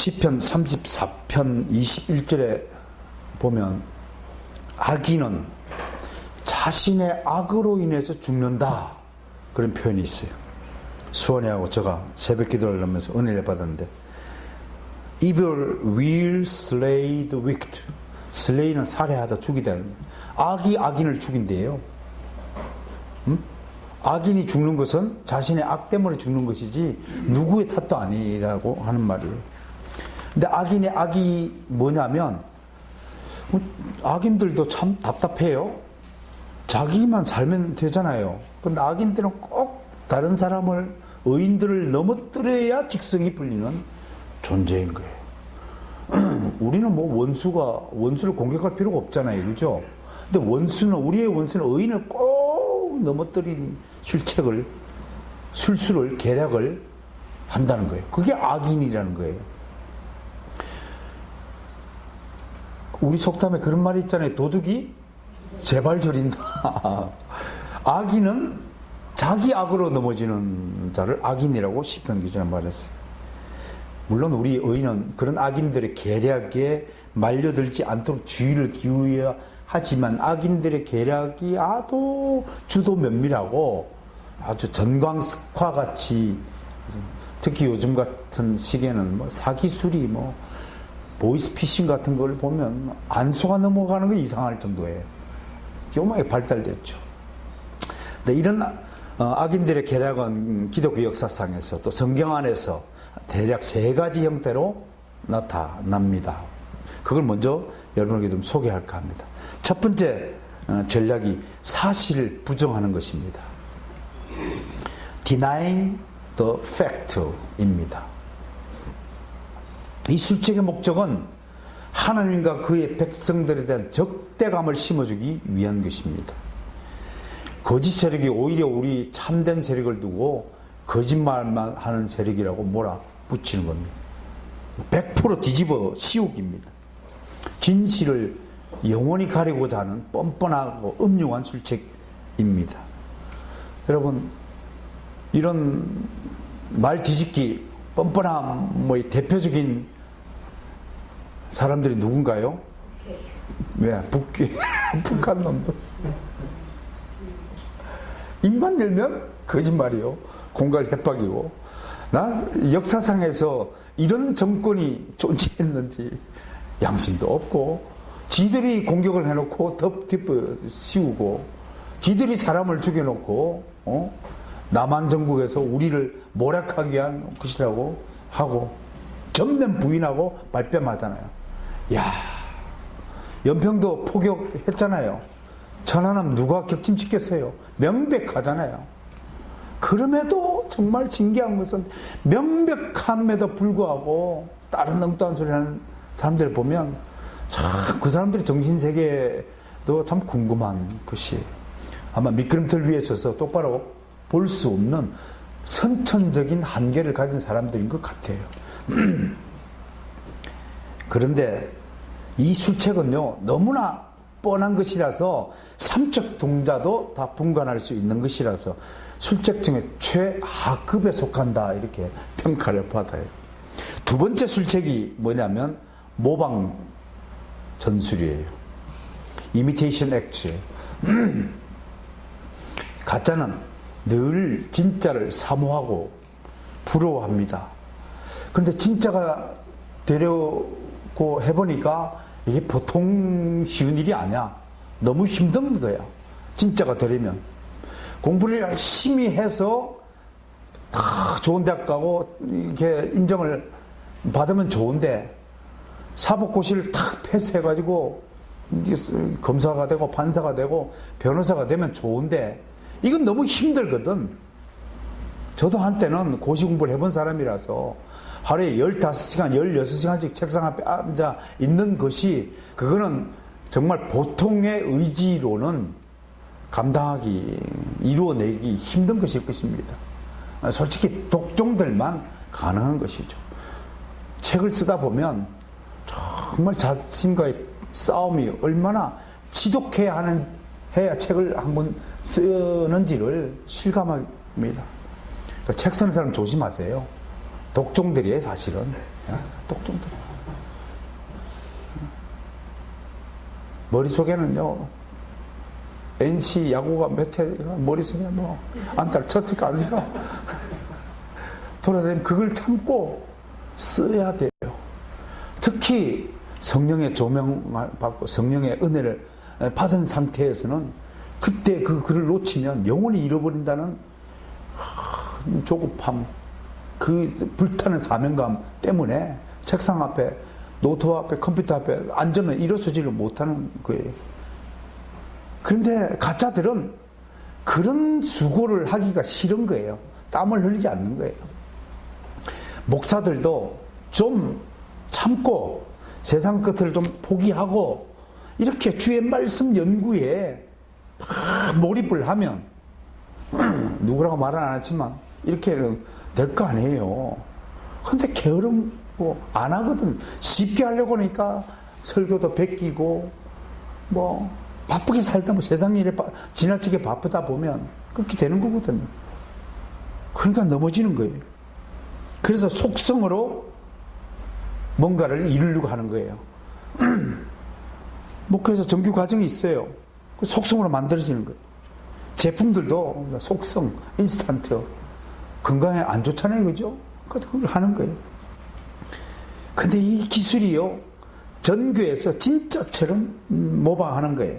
시편 34편 21절에 보면 악인은 자신의 악으로 인해서 죽는다, 그런 표현이 있어요. 수원이하고 제가 새벽 기도를 하면서 은혜를 받았는데, Evil will slay the wicked. slay는 살해하다, 죽이다. 악이 악인을 죽인대요. 악인이 죽는 것은 자신의 악 때문에 죽는 것이지 누구의 탓도 아니라고 하는 말이에요. 근데 악인의 악이 뭐냐면, 악인들도 참 답답해요. 자기만 살면 되잖아요. 근데 악인들은 꼭 다른 사람을, 의인들을 넘어뜨려야 직성이 풀리는 존재인 거예요. 우리는 뭐 원수를 공격할 필요가 없잖아요, 그죠? 근데 우리의 원수는 의인을 꼭 넘어뜨린 술수를 계략을 한다는 거예요. 그게 악인이라는 거예요. 우리 속담에 그런 말이 있잖아요. 도둑이 제발 저린다. 악인은 자기 악으로 넘어지는 자를 악인이라고 시편 기준에 말했어요. 물론 우리 의인은 그런 악인들의 계략에 말려들지 않도록 주의를 기울여야 하지만, 악인들의 계략이 아주 주도 면밀하고 아주 전광석화 같이, 특히 요즘 같은 시기에는 뭐 사기술이 보이스피싱 같은 걸 보면 안 속아 넘어가는 게 이상할 정도예요. 요만하게 발달됐죠. 근데 이런 악인들의 계략은 기독교 역사상에서 또 성경 안에서 대략 3가지 형태로 나타납니다. 그걸 먼저 여러분에게 좀 소개할까 합니다. 첫 번째 전략이 사실을 부정하는 것입니다. Denying the fact입니다. 이 술책의 목적은 하나님과 그의 백성들에 대한 적대감을 심어주기 위한 것입니다. 거짓 세력이 오히려 우리 참된 세력을 두고 거짓말만 하는 세력이라고 몰아붙이는 겁니다. 100% 뒤집어 씌우기입니다. 진실을 영원히 가리고자 하는 뻔뻔하고 음흉한 술책입니다. 여러분, 이런 말 뒤집기, 뻔뻔함, 대표적인 사람들이 누군가요? 왜? 북한 놈들. 입만 열면 거짓말이요. 공갈 협박이고. 나 역사상에서 이런 정권이 존재했는지 양심도 없고, 지들이 공격을 해놓고 덮어 씌우고, 지들이 사람을 죽여놓고, 남한 전국에서 우리를 모략하기 위한 것이라고 하고, 전면 부인하고 발뺌하잖아요. 야, 연평도 포격했잖아요. 천안함 누가 격침시켰어요? 명백하잖아요. 그럼에도 정말 신기한 것은, 명백함에도 불구하고 다른 엉뚱한 소리 하는 사람들 보면 참 그 사람들의 정신세계도 참 궁금한 것이에요. 아마 미끄럼틀 위에 서서 똑바로 볼 수 없는 선천적인 한계를 가진 사람들인 것 같아요. 그런데 이 술책은요, 너무나 뻔한 것이라서 삼척 동자도 다 분간할 수 있는 것이라서 술책 중에 최하급에 속한다, 이렇게 평가를 받아요. 두 번째 술책이 뭐냐면 모방 전술이에요. Imitation Act예요. 가짜는 늘 진짜를 사모하고 부러워합니다. 그런데 진짜가 되려고 해보니까 이게 보통 쉬운 일이 아니야. 너무 힘든 거야. 진짜가 되려면. 공부를 열심히 해서 다 좋은 대학 가고 이렇게 인정을 받으면 좋은데, 사법고시를 탁 패스해가지고 검사가 되고 판사가 되고 변호사가 되면 좋은데, 이건 너무 힘들거든. 저도 한때는 고시 공부를 해본 사람이라서 하루에 15시간, 16시간씩 책상 앞에 앉아 있는 것이, 그거는 정말 보통의 의지로는 감당하기, 이루어내기 힘든 것일 것입니다. 솔직히 독종들만 가능한 것이죠. 책을 쓰다 보면 정말 자신과의 싸움이 얼마나 지독해야 책을 한번 쓰는지를 실감합니다. 책 쓰는 사람 조심하세요. 독종들이에요, 사실은. 똑 좀 들어. 머릿속에는요, NC 야구가 몇 회, 머릿속에 뭐, 안타를 쳤을까, 아니까. 돌아다니면 그걸 참고 써야 돼요. 특히 성령의 조명을 받고 성령의 은혜를 받은 상태에서는 그때 그 글을 놓치면 영원히 잃어버린다는 조급함, 그 불타는 사명감 때문에 책상 앞에, 노트 앞에, 컴퓨터 앞에 앉으면 일어서지를 못하는 거예요. 그런데 가짜들은 그런 수고를 하기가 싫은 거예요. 땀을 흘리지 않는 거예요. 목사들도 좀 참고 세상 것을 좀 포기하고 이렇게 주의 말씀 연구에 몰입을 하면 누구라고 말은 안 했지만 이렇게 될 거 아니에요. 근데 게으름 안 하거든. 쉽게 하려고 하니까 설교도 베끼고 뭐 바쁘게 살다 뭐 세상 일에 지나치게 바쁘다 보면 그렇게 되는 거거든요. 그러니까 넘어지는 거예요. 그래서 속성으로 뭔가를 이루려고 하는 거예요. 목회에서 정규 과정이 있어요. 그 속성으로 만들어지는 거예요. 제품들도 속성, 인스턴트, 건강에 안 좋잖아요, 그죠? 그걸 하는 거예요. 근데 이 기술이요, 전교에서 진짜처럼 모방하는 거예요.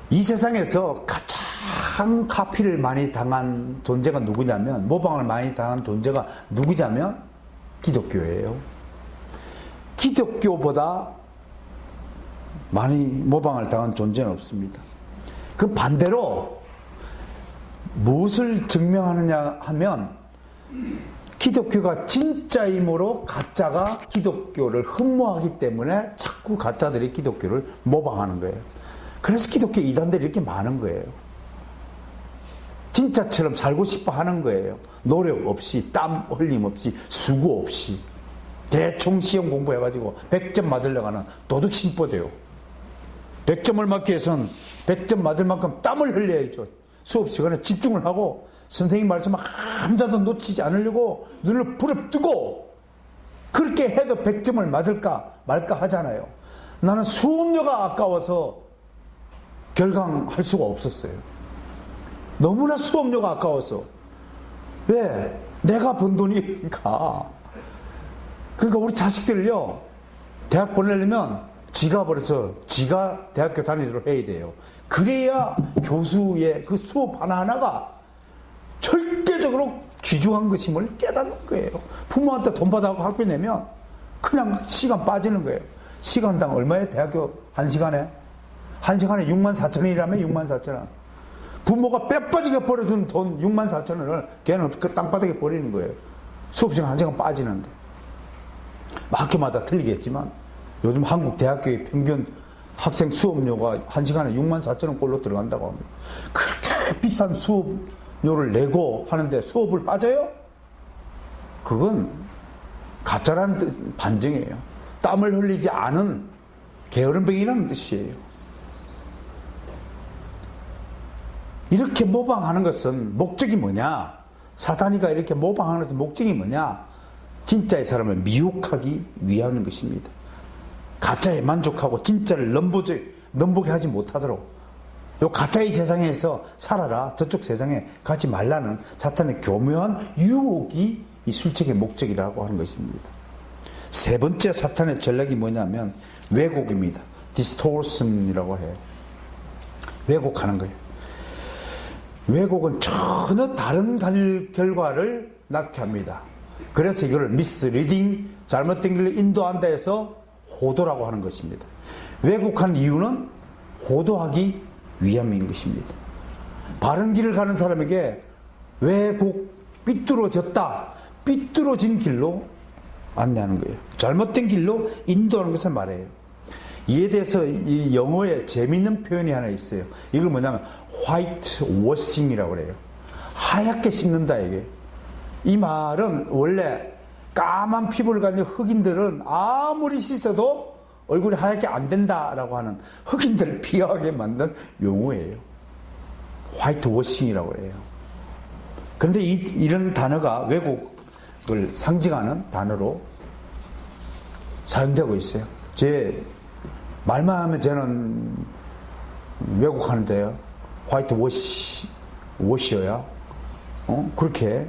이 세상에서 가장 카피를 많이 당한 존재가 누구냐면, 모방을 많이 당한 존재가 누구냐면 기독교예요. 기독교보다 많이 모방을 당한 존재는 없습니다. 그 반대로 무엇을 증명하느냐 하면 기독교가 진짜이므로 가짜가 기독교를 흠모하기 때문에 자꾸 가짜들이 기독교를 모방하는 거예요. 그래서 기독교 이단들이 이렇게 많은 거예요. 진짜처럼 살고 싶어 하는 거예요. 노력 없이, 땀 흘림 없이, 수고 없이. 대충 시험 공부해가지고 100점 맞으려고 하는 도둑심보대요. 100점을 맞기 위해서는 100점 맞을 만큼 땀을 흘려야죠. 수업 시간에 집중을 하고 선생님 말씀 한 자도 놓치지 않으려고 눈을 부릅뜨고 그렇게 해도 100점을 맞을까 말까 하잖아요. 나는 수업료가 아까워서 결강할 수가 없었어요. 너무나 수업료가 아까워서. 왜? 내가 번 돈이니까. 그러니까 우리 자식들을요, 대학 보내려면 지가 벌어서 지가 대학교 다니도록 해야 돼요. 그래야 교수의 그 수업 하나하나가 절대적으로 귀중한 것임을 깨닫는 거예요. 부모한테 돈 받아서 학교 내면 그냥 시간 빠지는 거예요. 시간당 얼마예요? 대학교 1시간에? 1시간에 64,000원이라면 64,000원. 부모가 뼈 빠지게 벌어준 돈 64,000원을 걔는 그 땅바닥에 버리는 거예요. 수업시간 1시간 빠지는데. 학교마다 틀리겠지만 요즘 한국 대학교의 평균 학생 수업료가 1시간에 64,000원 꼴로 들어간다고 합니다. 그렇게 비싼 수업료를 내고 하는데 수업을 빠져요? 그건 가짜라는 반증이에요. 땀을 흘리지 않은 게으름뱅이라는 뜻이에요. 이렇게 모방하는 것은 목적이 뭐냐? 사단이가 이렇게 모방하는 것은 목적이 뭐냐? 진짜의 사람을 미혹하기 위한 것입니다. 가짜에 만족하고 진짜를 넘보게 하지 못하도록 요 가짜의 세상에서 살아라, 저쪽 세상에 가지 말라는 사탄의 교묘한 유혹이 이 술책의 목적이라고 하는 것입니다. 세 번째 사탄의 전략이 뭐냐면 왜곡입니다. distortion이라고 해요. 왜곡하는 거예요. 왜곡은 전혀 다른 결과를 낳게 합니다. 그래서 이걸 misleading, 잘못된 길로 인도한다 해서 호도라고 하는 것입니다. 왜곡한 이유는 호도하기 위함인 것입니다. 바른 길을 가는 사람에게 왜곡, 삐뚤어졌다, 삐뚤어진 길로 안내하는 거예요. 잘못된 길로 인도하는 것을 말해요. 이에 대해서 이 영어에 재미있는 표현이 하나 있어요. 이걸 뭐냐면 화이트 워싱이라고 그래요. 하얗게 씻는다 이게. 이 말은 원래 까만 피부를 가진 흑인들은 아무리 씻어도 얼굴이 하얗게 안 된다라고 하는 흑인들을 비하하게 만든 용어예요. 화이트 워싱이라고 해요. 그런데 이런 단어가 왜곡, 걸 상징하는 단어로 사용되고 있어요. 제 말만 하면 저는 왜곡하는데요. 화이트 워시어야 그렇게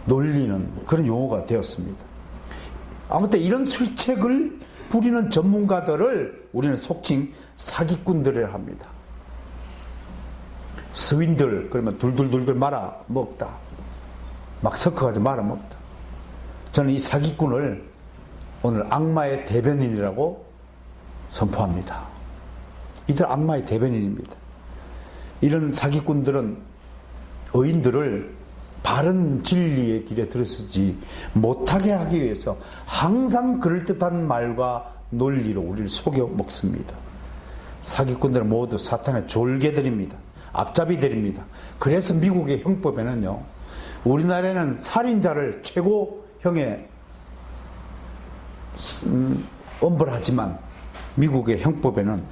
놀리는 그런 용어가 되었습니다. 아무튼 이런 술책을 부리는 전문가들을 우리는 속칭 사기꾼들이라 합니다. 스윈들, 그러면 둘둘둘둘 말아 먹다. 막 섞어가지고 말아 먹다. 저는 이 사기꾼을 오늘 악마의 대변인이라고 선포합니다. 이들 악마의 대변인입니다. 이런 사기꾼들은 의인들을 바른 진리의 길에 들어서지 못하게 하기 위해서 항상 그럴듯한 말과 논리로 우리를 속여 먹습니다. 사기꾼들은 모두 사탄의 졸개들입니다. 앞잡이들입니다. 그래서 미국의 형법에는요, 우리나라에는 살인자를 최고형에 엄벌하지만 미국의 형법에는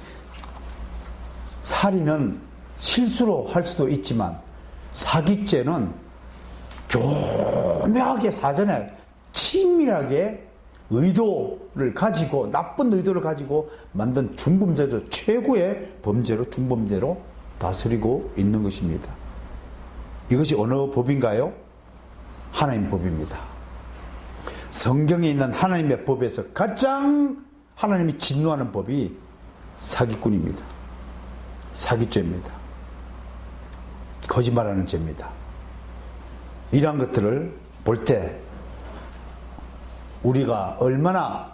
살인은 실수로 할 수도 있지만 사기죄는 교묘하게 사전에 치밀하게 의도를 가지고, 나쁜 의도를 가지고 만든 중범죄죠. 최고의 범죄로, 중범죄로 다스리고 있는 것입니다. 이것이 어느 법인가요? 하나님 법입니다. 성경에 있는 하나님의 법에서 가장 하나님이 진노하는 법이 사기꾼입니다. 사기죄입니다. 거짓말하는 죄입니다. 이러한 것들을 볼 때 우리가 얼마나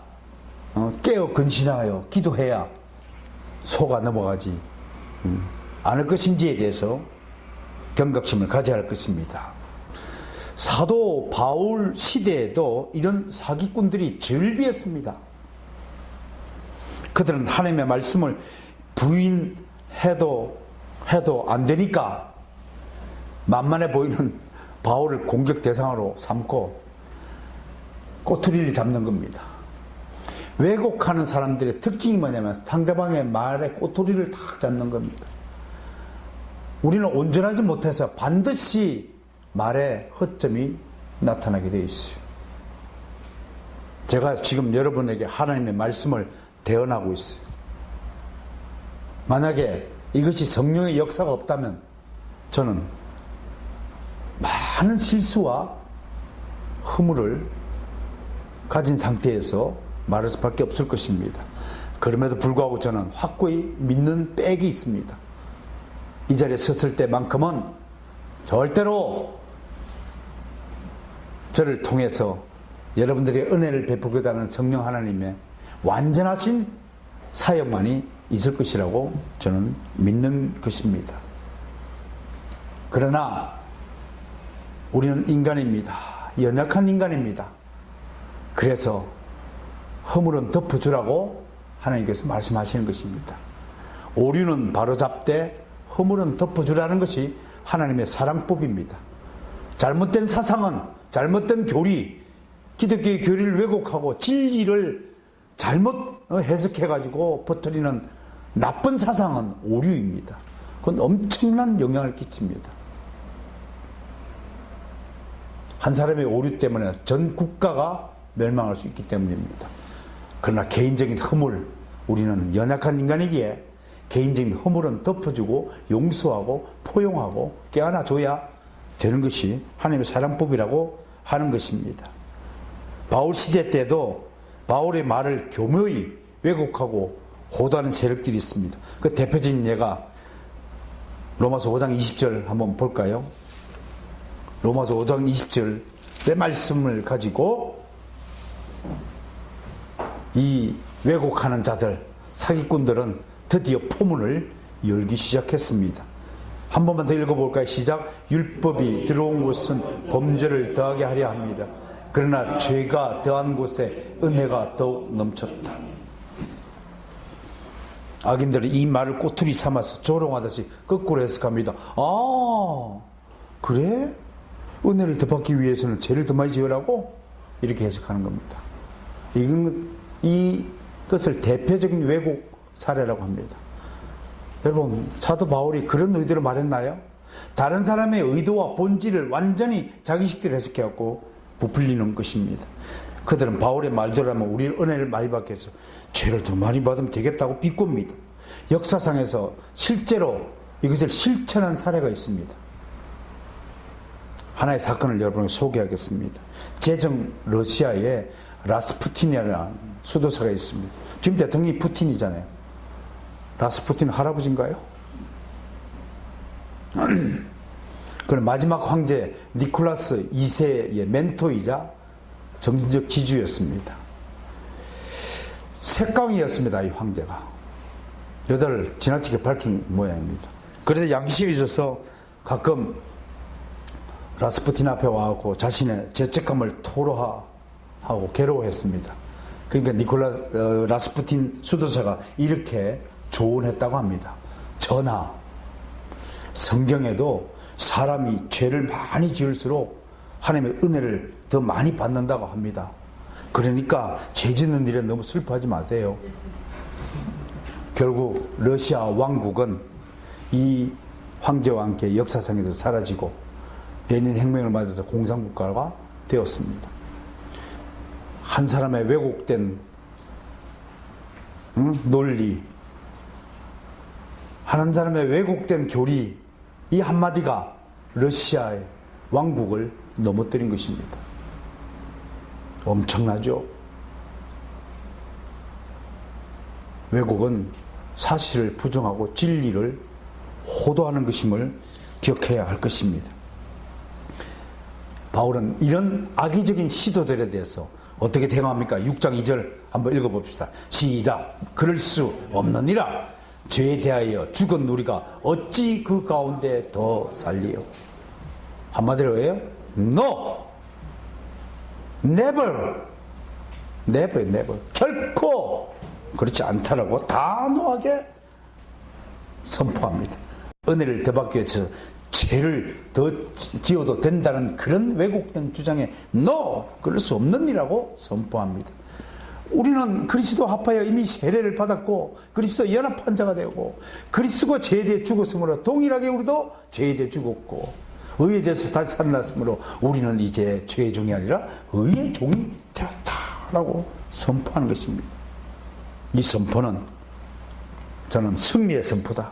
깨어 근신하여 기도해야 속아 넘어가지 않을 것인지에 대해서 경각심을 가져야 할 것입니다. 사도 바울 시대에도 이런 사기꾼들이 즐비했습니다. 그들은 하나님의 말씀을 부인해도 안 되니까 만만해 보이는 바울을 공격 대상으로 삼고 꼬투리를 잡는 겁니다. 왜곡하는 사람들의 특징이 뭐냐면 상대방의 말에 꼬투리를 탁 잡는 겁니다. 우리는 온전하지 못해서 반드시 말에 허점이 나타나게 되어 있어요. 제가 지금 여러분에게 하나님의 말씀을 대언하고 있어요. 만약에 이것이 성령의 역사가 없다면 저는 많은 실수와 허물을 가진 상태에서 말할 수밖에 없을 것입니다. 그럼에도 불구하고 저는 확고히 믿는 백이 있습니다. 이 자리에 섰을 때만큼은 절대로 저를 통해서 여러분들의 은혜를 베푸고자 성령 하나님의 완전하신 사역만이 있을 것이라고 저는 믿는 것입니다. 그러나 우리는 인간입니다. 연약한 인간입니다. 그래서 허물은 덮어주라고 하나님께서 말씀하시는 것입니다. 오류는 바로잡되 허물은 덮어주라는 것이 하나님의 사랑법입니다. 잘못된 사상은, 잘못된 교리, 기독교의 교리를 왜곡하고 진리를 잘못 해석해가지고 퍼뜨리는 나쁜 사상은 오류입니다. 그건 엄청난 영향을 끼칩니다. 한 사람의 오류 때문에 전 국가가 멸망할 수 있기 때문입니다. 그러나 개인적인 허물, 우리는 연약한 인간이기에 개인적인 허물은 덮어주고 용서하고 포용하고 껴안아줘야 되는 것이 하나님의 사랑법이라고 하는 것입니다. 바울 시대 때도 바울의 말을 교묘히 왜곡하고 호도하는 세력들이 있습니다. 그 대표적인 예가 로마서 5장 20절 한번 볼까요? 로마서 5장 20절의 말씀을 가지고 이 왜곡하는 자들, 사기꾼들은 드디어 포문을 열기 시작했습니다. 한 번만 더 읽어볼까요? 시작. 율법이 들어온 곳은 범죄를 더하게 하려 합니다. 그러나 죄가 더한 곳에 은혜가 더욱 넘쳤다. 악인들은 이 말을 꼬투리 삼아서 조롱하듯이 거꾸로 해석합니다. 아, 그래? 은혜를 더 받기 위해서는 죄를 더 많이 지으라고? 이렇게 해석하는 겁니다. 이것을 대표적인 왜곡 사례라고 합니다. 여러분, 사도 바울이 그런 의도로 말했나요? 다른 사람의 의도와 본질을 완전히 자기식대로 해석해갖고 부풀리는 것입니다. 그들은 바울의 말대로라면 우리는 은혜를 많이 받게 해서 죄를 더 많이 받으면 되겠다고 비꼽니다. 역사상에서 실제로 이것을 실천한 사례가 있습니다. 하나의 사건을 여러분에게 소개하겠습니다. 제정 러시아에 라스푸틴이라는 수도사가 있습니다. 지금 대통령이 푸틴이잖아요. 라스푸틴 할아버지인가요? 그는 마지막 황제 니콜라스 2세의 멘토이자 정신적 지주였습니다. 색강이었습니다. 이 황제가. 여자를 지나치게 밝힌 모양입니다. 그래도 양심이 있어서 가끔 라스푸틴 앞에 와서 자신의 죄책감을 토로하고 괴로워했습니다. 그러니까 라스푸틴 수도사가 이렇게 조언했다고 합니다. 전하, 성경에도 사람이 죄를 많이 지을수록 하나님의 은혜를 더 많이 받는다고 합니다. 그러니까 죄 짓는 일에 너무 슬퍼하지 마세요. 결국 러시아 왕국은 이 황제와 함께 역사상에서 사라지고 레닌 혁명을 맞아서 공산국가가 되었습니다. 한 사람의 왜곡된 논리, 한 사람의 왜곡된 교리, 이 한마디가 러시아의 왕국을 넘어뜨린 것입니다. 엄청나죠? 왜곡은 사실을 부정하고 진리를 호도하는 것임을 기억해야 할 것입니다. 바울은 이런 악의적인 시도들에 대해서 어떻게 대응합니까? 6장 2절 한번 읽어봅시다. 시작. 그럴 수 없느니라. 죄에 대하여 죽은 우리가 어찌 그 가운데 더 살리요? 한마디로 해요? No! Never! Never, never. 결코 그렇지 않다라고 단호하게 선포합니다. 은혜를 더 받기 위해서 죄를 더 지어도 된다는 그런 왜곡된 주장에 No! 그럴 수 없는 일이라고 선포합니다. 우리는 그리스도 합하여 이미 세례를 받았고 그리스도 연합한 자가 되고 그리스도가 죄에 대해 죽었으므로 동일하게 우리도 죄에 대해 죽었고 의에 대해서 다시 살아났으므로 우리는 이제 죄의 종이 아니라 의의 종이 되었다라고 선포하는 것입니다. 이 선포는 저는 승리의 선포다.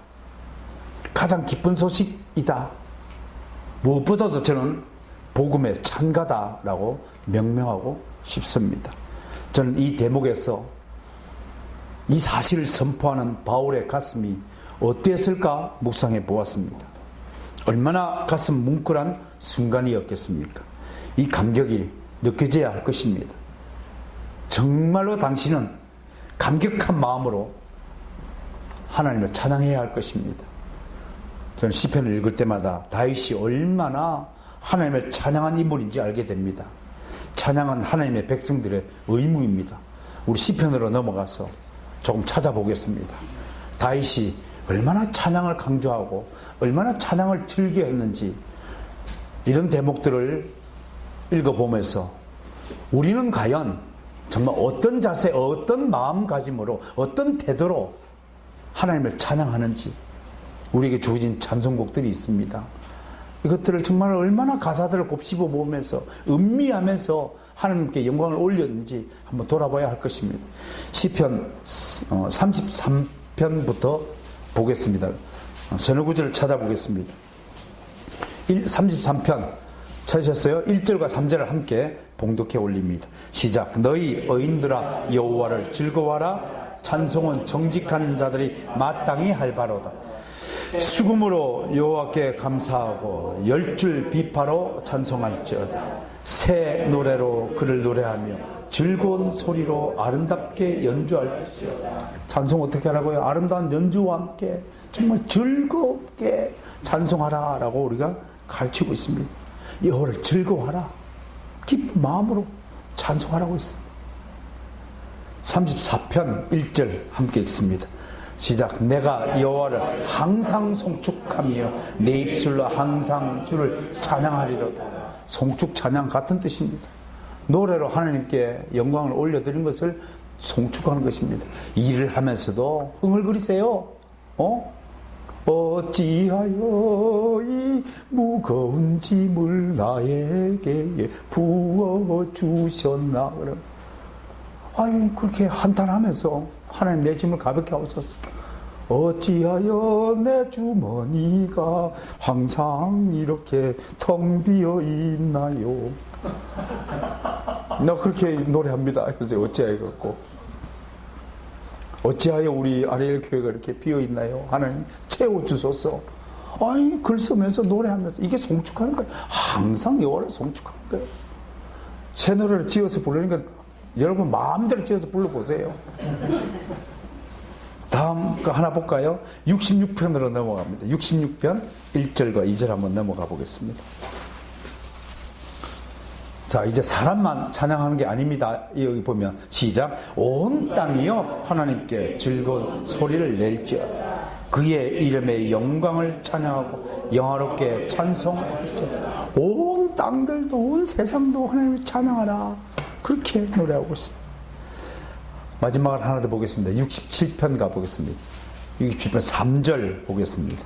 가장 기쁜 소식이다. 무엇보다도 저는 복음의 찬가다라고 명명하고 싶습니다. 저는 이 대목에서 이 사실을 선포하는 바울의 가슴이 어땠을까 묵상해 보았습니다. 얼마나 가슴 뭉클한 순간이었겠습니까? 이 감격이 느껴져야 할 것입니다. 정말로 당신은 감격한 마음으로 하나님을 찬양해야 할 것입니다. 저는 시편을 읽을 때마다 다윗이 얼마나 하나님을 찬양한 인물인지 알게 됩니다. 찬양은 하나님의 백성들의 의무입니다. 우리 시편으로 넘어가서 조금 찾아보겠습니다. 다윗이 얼마나 찬양을 강조하고 얼마나 찬양을 즐겨했는지 이런 대목들을 읽어보면서 우리는 과연 정말 어떤 자세, 어떤 마음가짐으로, 어떤 태도로 하나님을 찬양하는지 우리에게 주어진 찬송곡들이 있습니다. 이것들을 정말 얼마나 가사들을 곱씹어 보면서 음미하면서 하나님께 영광을 올렸는지 한번 돌아봐야 할 것입니다. 시편 33편부터 보겠습니다. 서너 구절을 찾아보겠습니다. 33편 찾으셨어요? 1절과 3절을 함께 봉독해 올립니다. 시작. 너희 의인들아 여호와를 즐거워하라. 찬송은 정직한 자들이 마땅히 할 바로다. 수금으로 여호와께 감사하고 열줄 비파로 찬송할지어다. 새 노래로 그를 노래하며 즐거운 소리로 아름답게 연주할지어다. 찬송 어떻게 하라고요? 아름다운 연주와 함께 정말 즐겁게 찬송하라 라고 우리가 가르치고 있습니다. 여호와를 즐거워하라. 기쁜 마음으로 찬송하라고 있습니다. 34편 1절 함께 읽습니다. 시작. 내가 여호와를 항상 송축하며 내 입술로 항상 주를 찬양하리로다. 송축 찬양 같은 뜻입니다. 노래로 하나님께 영광을 올려드린 것을 송축하는 것입니다. 일을 하면서도 흥얼거리세요. 어찌하여 이 무거운 짐을 나에게 부어주셨나. 아니, 그렇게 한탄하면서 하나님 내 짐을 가볍게 하옵소서. 어찌하여 내 주머니가 항상 이렇게 텅 비어 있나요? 나 그렇게 노래합니다. 그래서 어찌하여 그렇고, 어찌하여 우리 아레일 교회가 이렇게 비어 있나요? 하나님 채워주소서. 아니, 글 쓰면서 노래하면서 이게 송축하는 거예요. 항상 여호와를 송축하는 거예요. 새 노래를 지어서 부르니까 여러분 마음대로 지어서 불러보세요. 다음 거 하나 볼까요? 66편으로 넘어갑니다. 66편 1절과 2절 한번 넘어가 보겠습니다. 자, 이제 사람만 찬양하는 게 아닙니다. 여기 보면 시작. 온 땅이여 하나님께 즐거운 소리를 낼지어다. 그의 이름의 영광을 찬양하고 영화롭게 찬송할지어다. 온 땅들도 온 세상도 하나님을 찬양하라. 그렇게 노래하고 있습니다. 마지막을 하나 더 보겠습니다. 67편 가보겠습니다. 67편 3절 보겠습니다.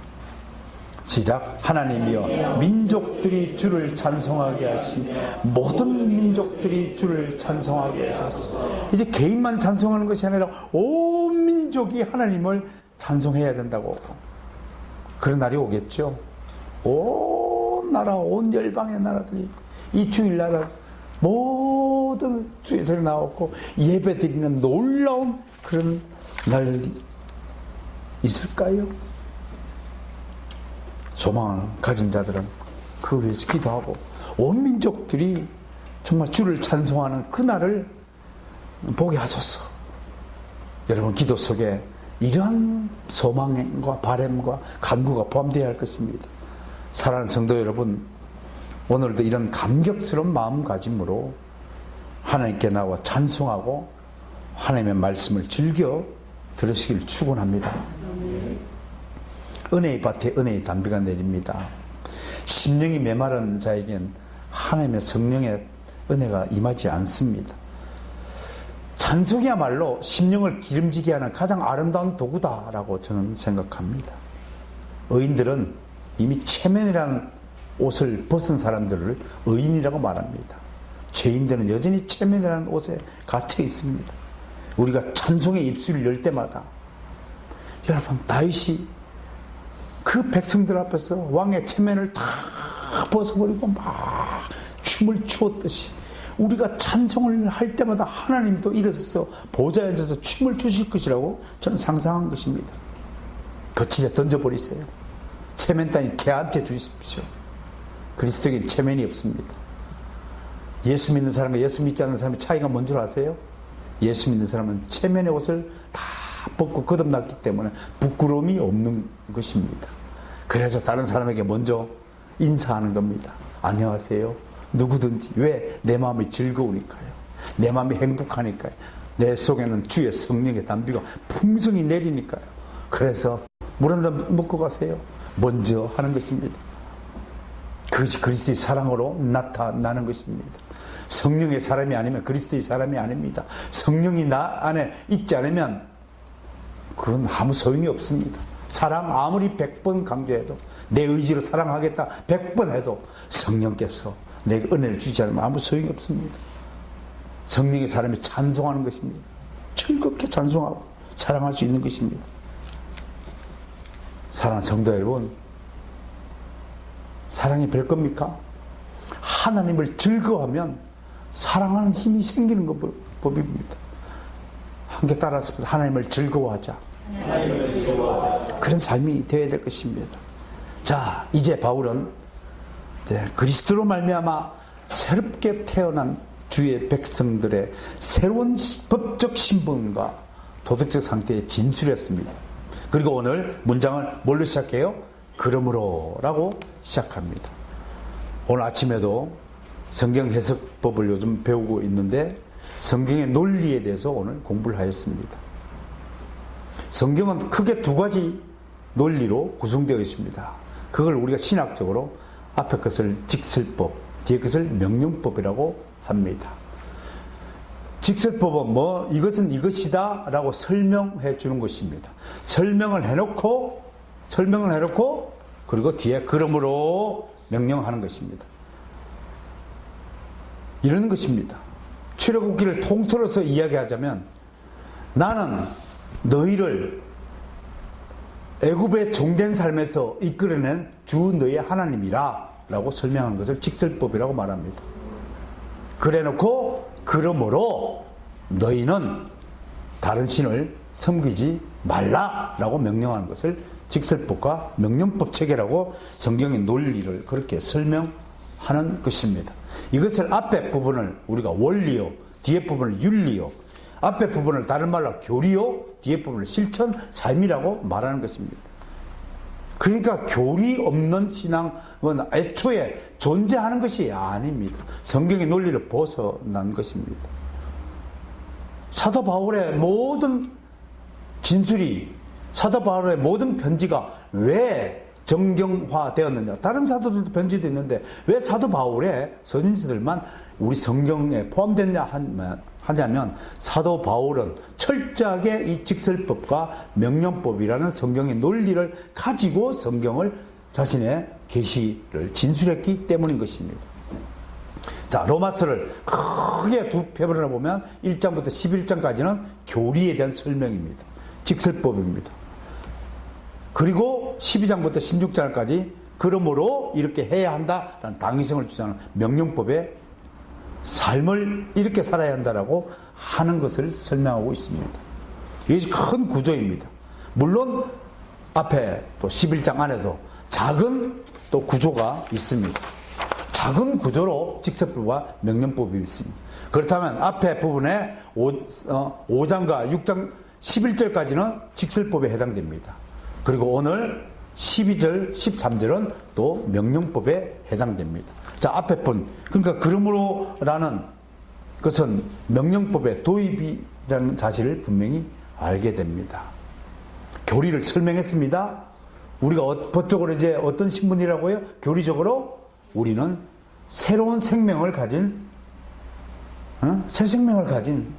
시작. 하나님이여 민족들이 주를 찬송하게 하시니 모든 민족들이 주를 찬송하게 하소서. 이제 개인만 찬송하는 것이 아니라 온 민족이 하나님을 찬송해야 된다고. 그런 날이 오겠죠. 온 나라, 온 열방의 나라들이 이 주일날 모든 주에서 나왔고 예배드리는 놀라운 그런 날이 있을까요? 소망을 가진 자들은 그걸 위해서 기도하고 온 민족들이 정말 주를 찬송하는 그날을 보게 하소서. 여러분 기도 속에 이러한 소망과 바람과 간구가 포함되어야 할 것입니다. 사랑하는 성도 여러분, 오늘도 이런 감격스러운 마음가짐으로 하나님께 나와 찬송하고 하나님의 말씀을 즐겨 들으시길 축원합니다. 은혜의 밭에 은혜의 단비가 내립니다. 심령이 메마른 자에겐 하나님의 성령의 은혜가 임하지 않습니다. 찬송이야말로 심령을 기름지게 하는 가장 아름다운 도구다라고 저는 생각합니다. 의인들은 이미 체면이라는 옷을 벗은 사람들을 의인이라고 말합니다. 죄인들은 여전히 체면이라는 옷에 갇혀 있습니다. 우리가 찬송의 입술을 열 때마다 여러분 다윗이 그 백성들 앞에서 왕의 체면을 다 벗어버리고 막 춤을 추었듯이 우리가 찬송을 할 때마다 하나님도 일어서서 보좌에 앉아서 춤을 추실 것이라고 저는 상상한 것입니다. 거칠게 던져버리세요. 체면 따위 개한테 주십시오. 그리스도에겐 체면이 없습니다. 예수 믿는 사람과 예수 믿지 않는 사람의 차이가 뭔 줄 아세요? 예수 믿는 사람은 체면의 옷을 다 벗고 거듭났기 때문에 부끄러움이 없는 것입니다. 그래서 다른 사람에게 먼저 인사하는 겁니다. 안녕하세요. 누구든지. 왜? 내 마음이 즐거우니까요. 내 마음이 행복하니까요. 내 속에는 주의 성령의 단비가 풍성히 내리니까요. 그래서 물 한 잔 먹고 가세요. 먼저 하는 것입니다. 그것이 그리스도의 사랑으로 나타나는 것입니다. 성령의 사람이 아니면 그리스도의 사람이 아닙니다. 성령이 나 안에 있지 않으면 그건 아무 소용이 없습니다. 사랑 아무리 100번 강조해도 내 의지로 사랑하겠다 100번 해도 성령께서 내게 은혜를 주지 않으면 아무 소용이 없습니다. 성령의 사람이 찬송하는 것입니다. 즐겁게 찬송하고 사랑할 수 있는 것입니다. 사랑하는 성도 여러분, 사랑이 별 겁니까? 하나님을 즐거워하면 사랑하는 힘이 생기는 법입니다. 함께 따라서 하나님을 즐거워하자. 그런 삶이 되어야 될 것입니다. 자, 이제 바울은 그리스도로 말미암아 새롭게 태어난 주의 백성들의 새로운 법적 신분과 도덕적 상태에 진술했습니다. 그리고 오늘 문장을 뭘로 시작해요? 그러므로 라고 시작합니다. 오늘 아침에도 성경 해석법을 요즘 배우고 있는데 성경의 논리에 대해서 오늘 공부를 하였습니다. 성경은 크게 두 가지 논리로 구성되어 있습니다. 그걸 우리가 신학적으로 앞에 것을 직설법, 뒤에 것을 명령법이라고 합니다. 직설법은 이것은 이것이다 라고 설명해 주는 것입니다. 설명을 해놓고 설명을 해놓고 그리고 뒤에 그러므로 명령하는 것입니다. 이러는 것입니다. 출애굽기를 통틀어서 이야기하자면 나는 너희를 애굽의 종된 삶에서 이끌어낸 주 너희의 하나님이라 라고 설명한 것을 직설법이라고 말합니다. 그래놓고 그러므로 너희는 다른 신을 섬기지 말라라고 명령하는 것을 직설법과 명령법 체계라고 성경의 논리를 그렇게 설명하는 것입니다. 이것을 앞에 부분을 우리가 원리요, 뒤에 부분을 윤리요, 앞에 부분을 다른 말로 교리요, 뒤에 부분을 실천, 삶이라고 말하는 것입니다. 그러니까 교리 없는 신앙은 애초에 존재하는 것이 아닙니다. 성경의 논리를 벗어난 것입니다. 사도 바울의 모든 진술이, 사도 바울의 모든 편지가 왜 정경화되었느냐. 다른 사도들도 편지도 있는데 왜 사도 바울의 서신서들만 우리 성경에 포함됐냐 하냐면 사도 바울은 철저하게 이 직설법과 명령법이라는 성경의 논리를 가지고 성경을 자신의 계시를 진술했기 때문인 것입니다. 자, 로마서를 크게 두 편으로 보면 1장부터 11장까지는 교리에 대한 설명입니다. 직설법입니다. 그리고 12장부터 16장까지 그러므로 이렇게 해야 한다라는 당위성을 주장하는 명령법의 삶을 이렇게 살아야 한다라고 하는 것을 설명하고 있습니다. 이것이 큰 구조입니다. 물론 앞에 또 11장 안에도 작은 또 구조가 있습니다. 작은 구조로 직설법과 명령법이 있습니다. 그렇다면 앞에 부분에 5장과 6장 11절까지는 직설법에 해당됩니다. 그리고 오늘 12절, 13절은 또 명령법에 해당됩니다. 자, 앞에 분. 그러니까 그러므로라는 것은 명령법의 도입이라는 사실을 분명히 알게 됩니다. 교리를 설명했습니다. 우리가 법적으로 이제 어떤 신분이라고요? 교리적으로 우리는 새로운 생명을 가진, 새 생명을 가진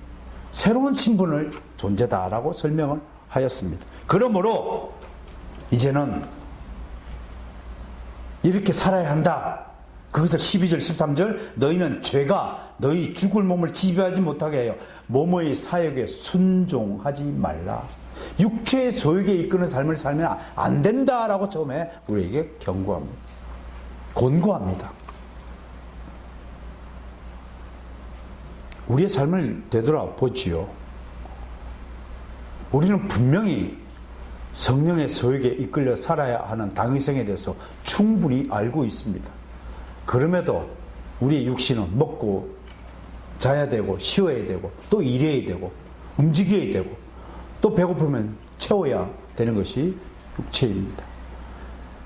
새로운 신분을 존재다라고 설명을 하였습니다. 그러므로 이제는 이렇게 살아야 한다. 그것을 12절, 13절 너희는 죄가 너희 죽을 몸을 지배하지 못하게 해요. 몸의 사역에 순종하지 말라. 육체의 소욕에 이끄는 삶을 살면 안 된다라고 처음에 우리에게 경고합니다. 권고합니다. 우리의 삶을 되돌아보지요. 우리는 분명히 성령의 소욕에 이끌려 살아야 하는 당위성에 대해서 충분히 알고 있습니다. 그럼에도 우리의 육신은 먹고 자야 되고 쉬어야 되고 또 일해야 되고 움직여야 되고 또 배고프면 채워야 되는 것이 육체입니다.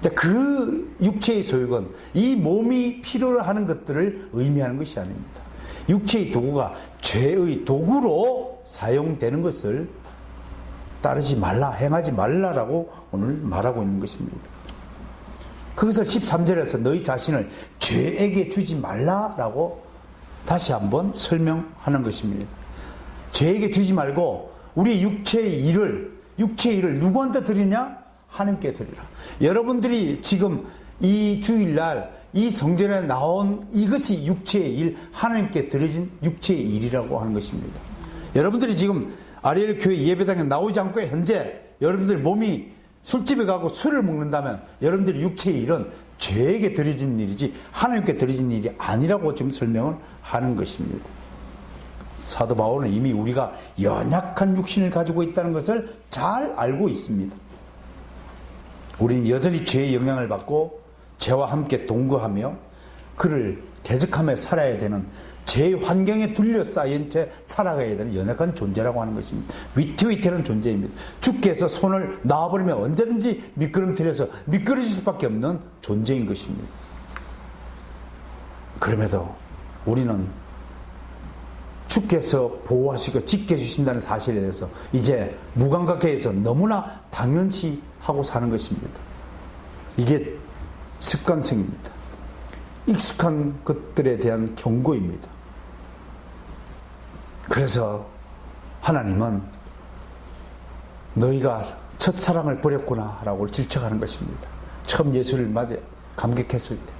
근데 그 육체의 소욕은 이 몸이 필요로 하는 것들을 의미하는 것이 아닙니다. 육체의 도구가 죄의 도구로 사용되는 것을 따르지 말라, 행하지 말라라고 오늘 말하고 있는 것입니다. 그것을 13절에서 너희 자신을 죄에게 주지 말라라고 다시 한번 설명하는 것입니다. 죄에게 주지 말고 우리 육체의 일을 누구한테 드리냐? 하나님께 드리라. 여러분들이 지금 이 주일날 이 성전에 나온 이것이 육체의 일, 하나님께 드려진 육체의 일이라고 하는 것입니다. 여러분들이 지금 아리엘 교회 예배당에 나오지 않고 현재 여러분들 몸이 술집에 가고 술을 먹는다면 여러분들의 육체의 일은 죄에게 드려진 일이지 하나님께 드려진 일이 아니라고 지금 설명을 하는 것입니다. 사도 바울은 이미 우리가 연약한 육신을 가지고 있다는 것을 잘 알고 있습니다. 우리는 여전히 죄의 영향을 받고 죄와 함께 동거하며 그를 대적하며 살아야 되는 제 환경에 둘러싸인 채 살아가야 되는 연약한 존재라고 하는 것입니다. 위태위태한 존재입니다. 주께서 손을 놔버리면 언제든지 미끄럼틀에서 미끄러질 수밖에 없는 존재인 것입니다. 그럼에도 우리는 주께서 보호하시고 지켜주신다는 사실에 대해서 이제 무감각해서 너무나 당연시 하고 사는 것입니다. 이게 습관성입니다. 익숙한 것들에 대한 경고입니다. 그래서 하나님은 너희가 첫사랑을 버렸구나 라고 질책하는 것입니다. 처음 예수를 맞아 감격했을 때,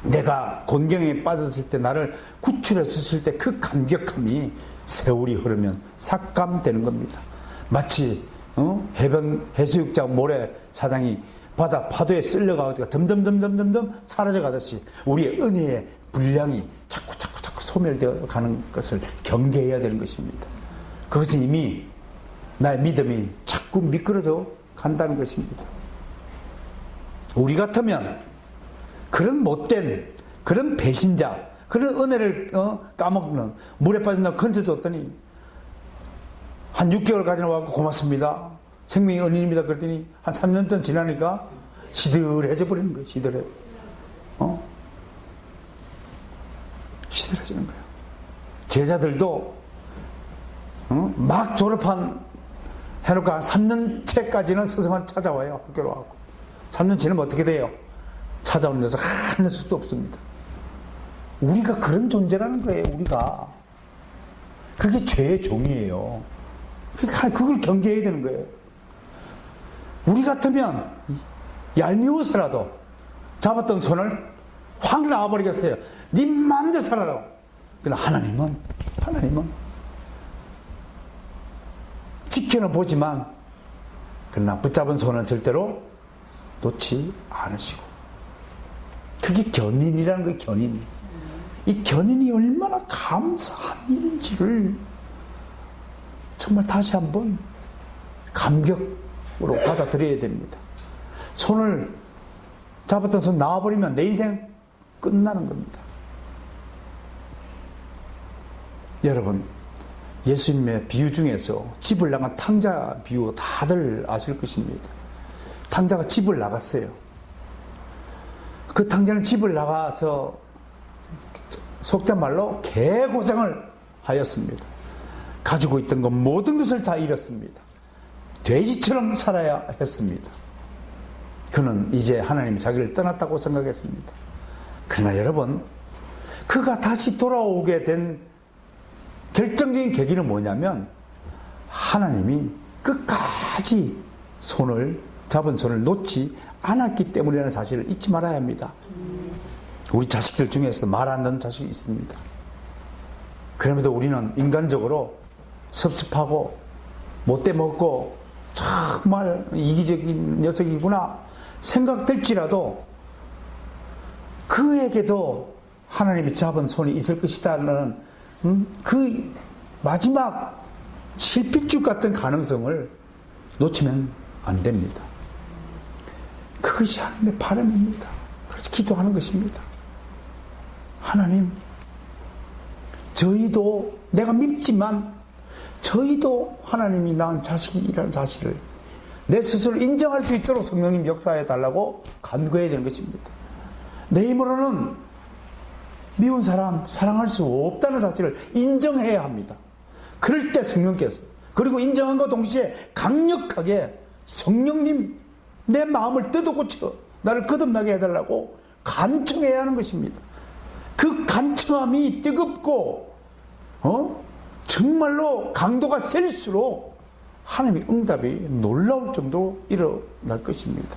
내가 곤경에 빠졌을 때, 나를 구출해 줬을 때 그 감격함이 세월이 흐르면 삭감되는 겁니다. 마치 해변 해수욕장 모래사장이 바다 파도에 쓸려가지고 점점 사라져 가듯이 우리의 은혜의 분량이 자꾸 소멸되어 가는 것을 경계해야 되는 것입니다. 그것은 이미 나의 믿음이 자꾸 미끄러져 간다는 것입니다. 우리 같으면 그런 못된, 그런 배신자, 그런 은혜를 까먹는, 물에 빠진다고 건져줬더니 한 6개월까지 와서 고맙습니다, 생명의 은인입니다 그랬더니 한 3년 전 지나니까 시들해져 버리는 거예요. 시들해지는 거예요. 제자들도 막 졸업한 해놓고 한 3년째까지는 스승한 찾아와요. 학교로 하고 3년 지나면 어떻게 돼요? 찾아오는 녀석 한 녀석도 없습니다. 우리가 그런 존재라는 거예요. 우리가 그게 죄의 종이에요. 그걸 경계해야 되는 거예요. 우리 같으면 얄미워서라도 잡았던 손을 확 놔버리겠어요. 네 맘대로 살아라. 그러나 하나님은 지켜는 보지만 그러나 붙잡은 손은 절대로 놓지 않으시고, 그게 견인이라는 거예요. 견인. 이 견인이 얼마나 감사한 일인지를 정말 다시 한번 감격으로 받아들여야 됩니다. 손을 잡았던 손 나와버리면 내 인생 끝나는 겁니다. 여러분, 예수님의 비유 중에서 집을 나간 탕자 비유 다들 아실 것입니다. 탕자가 집을 나갔어요. 그 탕자는 집을 나가서 속된 말로 개고장을 하였습니다. 가지고 있던 것 모든 것을 다 잃었습니다. 돼지처럼 살아야 했습니다. 그는 이제 하나님이 자기를 떠났다고 생각했습니다. 그러나 여러분, 그가 다시 돌아오게 된 결정적인 계기는 뭐냐면, 하나님이 끝까지 잡은 손을 놓지 않았기 때문이라는 사실을 잊지 말아야 합니다. 우리 자식들 중에서 말 안 듣는 자식이 있습니다. 그럼에도 우리는 인간적으로 섭섭하고 못돼 먹고 정말 이기적인 녀석이구나 생각될지라도, 그에게도 하나님이 잡은 손이 있을 것이다는 그 마지막 실핏줄 같은 가능성을 놓치면 안 됩니다. 그것이 하나님의 바람입니다. 그래서 기도하는 것입니다. 하나님, 저희도 내가 믿지만 저희도 하나님이 낳은 자식이라는 사실을 내 스스로 인정할 수 있도록 성령님 역사해 달라고 간구해야 되는 것입니다. 내 힘으로는 미운 사람 사랑할 수 없다는 사실을 인정해야 합니다. 그럴 때 성령께서, 그리고 인정한과 동시에 강력하게 성령님 내 마음을 뜯어고쳐 나를 거듭나게 해달라고 간청해야 하는 것입니다. 그 간청함이 뜨겁고 정말로 강도가 셀수록 하나님의 응답이 놀라울 정도로 일어날 것입니다.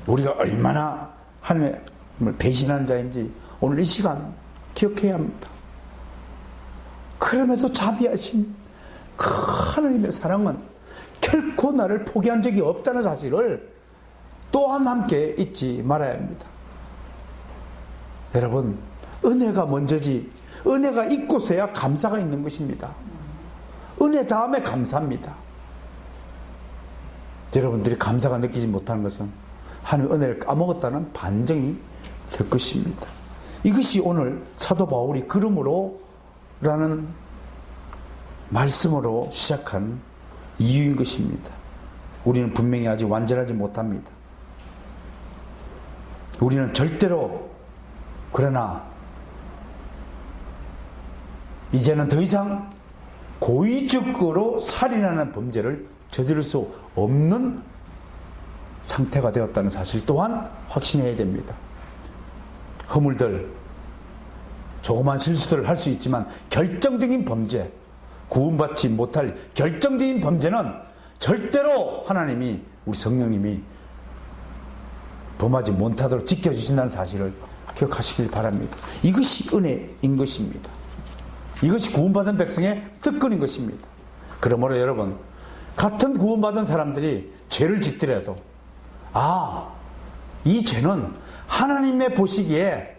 우리가 얼마나 하나님을 배신한 자인지 오늘 이 시간 기억해야 합니다. 그럼에도 자비하신 그 하나님의 사랑은 결코 나를 포기한 적이 없다는 사실을 또한 함께 잊지 말아야 합니다. 여러분, 은혜가 먼저지, 은혜가 있고서야 감사가 있는 것입니다. 은혜 다음에 감사입니다. 여러분들이 감사가 느끼지 못하는 것은 하나님의 은혜를 까먹었다는 반증이 될 것입니다. 이것이 오늘 사도 바울이 그러므로 라는 말씀으로 시작한 이유인 것입니다. 우리는 분명히 아직 완전하지 못합니다. 우리는 절대로, 그러나 이제는 더 이상 고의적으로 살인하는 범죄를 저지를 수 없는 상태가 되었다는 사실 또한 확신해야 됩니다. 허물들, 조그만 실수들을 할 수 있지만 결정적인 범죄, 구원받지 못할 결정적인 범죄는 절대로 하나님이, 우리 성령님이 범하지 못하도록 지켜주신다는 사실을 기억하시길 바랍니다. 이것이 은혜인 것입니다. 이것이 구원받은 백성의 특권인 것입니다. 그러므로 여러분, 같은 구원받은 사람들이 죄를 짓더라도 이 죄는 하나님의 보시기에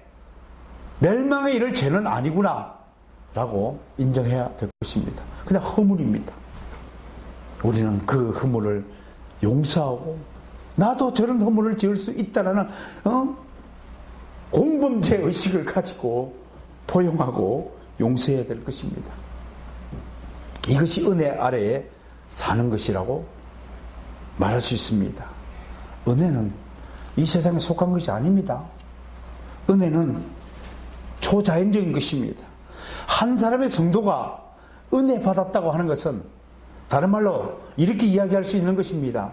멸망에 이를 죄는 아니구나 라고 인정해야 될 것입니다. 그냥 허물입니다. 우리는 그 허물을 용서하고 나도 저런 허물을 지을 수 있다라는 공범죄 의식을 가지고 포용하고 용서해야 될 것입니다. 이것이 은혜 아래에 사는 것이라고 말할 수 있습니다. 은혜는 이 세상에 속한 것이 아닙니다. 은혜는 초자연적인 것입니다. 한 사람의 성도가 은혜 받았다고 하는 것은 다른 말로 이렇게 이야기할 수 있는 것입니다.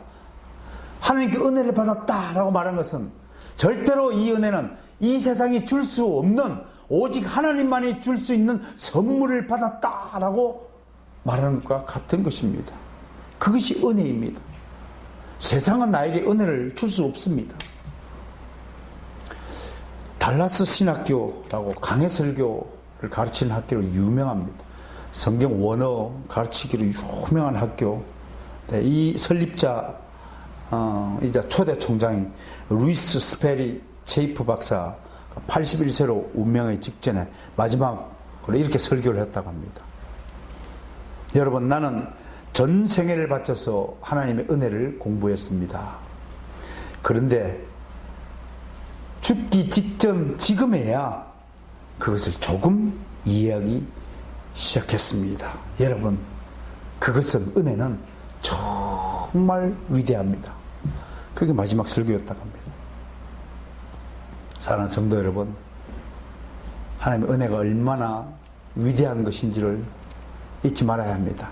하나님께 은혜를 받았다라고 말하는 것은 절대로 이 은혜는 이 세상이 줄 수 없는, 오직 하나님만이 줄 수 있는 선물을 받았다라고 말하는 것과 같은 것입니다. 그것이 은혜입니다. 세상은 나에게 은혜를 줄 수 없습니다. 달라스 신학교라고 강해설교를 가르치는 학교로 유명합니다. 성경 원어 가르치기로 유명한 학교. 이 설립자 이자 초대 총장이 루이스 스페리 체이프 박사, 81세로 운명의 직전에 마지막으로 이렇게 설교를 했다고 합니다. 여러분, 나는 전 생애를 바쳐서 하나님의 은혜를 공부했습니다. 그런데 죽기 직전 지금에야 그것을 조금 이해하기 시작했습니다. 여러분, 그것은, 은혜는 정말 위대합니다. 그게 마지막 설교였다고 합니다. 사랑하는 성도 여러분, 하나님의 은혜가 얼마나 위대한 것인지를 잊지 말아야 합니다.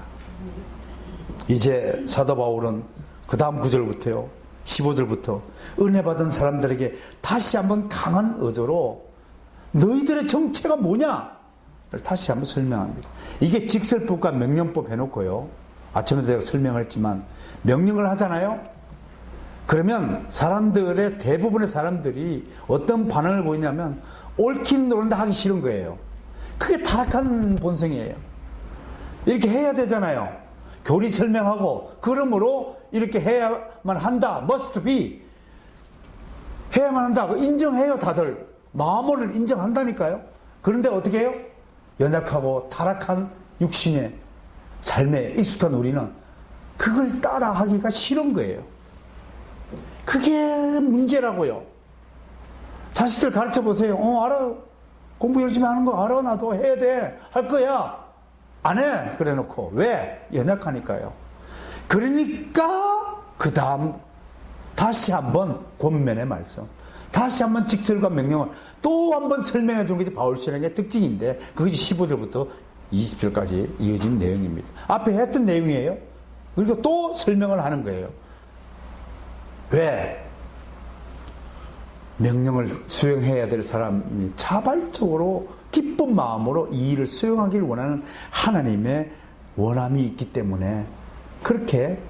이제 사도 바울은 그 다음 9절부터요, 15절부터 은혜 받은 사람들에게 다시 한번 강한 어조로 너희들의 정체가 뭐냐? 다시 한번 설명합니다. 이게 직설법과 명령법 해놓고요, 아침에 제가 설명했지만 명령을 하잖아요. 그러면 사람들의, 대부분의 사람들이 어떤 반응을 보이냐면 옳긴 노른다 하기 싫은 거예요. 그게 타락한 본성이에요. 이렇게 해야 되잖아요. 교리 설명하고, 그러므로 이렇게 해야만 한다, must be, 해야만 한다, 인정해요. 다들 마음을 인정한다니까요. 그런데 어떻게 해요? 연약하고 타락한 육신의 삶에 익숙한 우리는 그걸 따라하기가 싫은 거예요. 그게 문제라고요. 자식들 가르쳐 보세요. 알아. 공부 열심히 하는 거 알아. 나도 해야 돼. 할 거야. 안 해. 그래 놓고. 왜? 연약하니까요. 그러니까 그 다음 다시 한번 권면의 말씀, 다시 한번 직설과 명령을 또 한번 설명해 주는 것이 바울신앙의 특징인데, 그것이 15절부터 20절까지 이어진 내용입니다. 앞에 했던 내용이에요. 그리고 또 설명을 하는 거예요. 왜? 명령을 수행해야 될 사람이 자발적으로 기쁜 마음으로 이 일을 수행하기를 원하는 하나님의 원함이 있기 때문에 그렇게